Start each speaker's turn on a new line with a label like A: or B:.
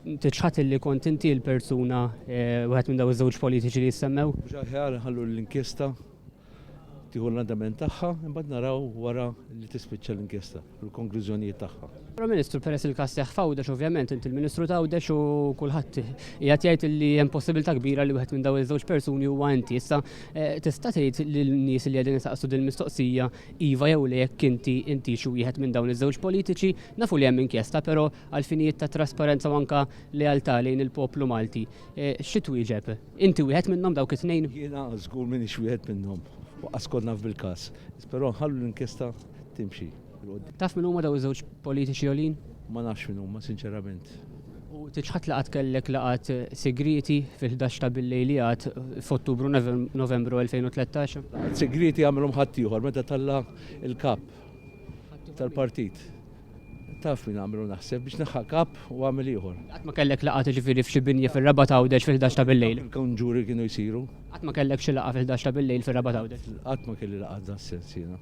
A: Tiċħat li kont inti l-persuna wieħed minn daw iż-żewġ politiċi li jissemmew?
B: Ġaħjar ħallu l-inkjesta tieħu l-andament tagħha, imbagħad naraw wara li tispiċċa l-inkjesta, l-konklużjonijiet tagħha.
A: Però Ministru peress il-każ seħħ fawdex ovvjament inti l-Ministru tawdex u kulħadd qiegħed jgħid li hemm possibilità kbira li wieħed minn daw iż-żewġ persuni huwa inti. Issa tista' tgħid lin-nies li qegħdin isaqsu din mistoqsija iva jew le jekk inti xi wieħed minn dawn iż-żewġ politiċi nafu li hemm inkjesta però għal finijiet ta' trasparenza u anke lealtà lejn il-poplu Malti. Xi twieġeb? Inti wieħed minnhom dawk it-tnejn?
B: Jiena żgur m'iniex wieħed minnhom u qaskodna bil-każ. Però ħallu l-inkjesta timxi.
A: Taf minn huma daw iż-żewġ politiċi għolin?
B: Ma nafx minn huma sinċerament.
A: U tiċħat laqat kellek laqat segreti fil-11 ta' bil-lejlijat f'Ottubru Novembru 2013?
B: Segreti għamilhom ħadd ieħor meta talla il-kap tal-partit. Taf min għamilu naħseb biex naħħa kap u għamil ieħor.
A: Qatt ma kellek laqat ġifieri f'xi binja fir-Raba Tawdex fil-11 ta' bil-lejl?
B: Il-konġuri kienu jsiru.
A: Qatt ma kellek xi laqa fil-11 ta' bil-lejl fir-Raba Tawdex?
B: Qatt ma kelli laqgħat da' sens jiena.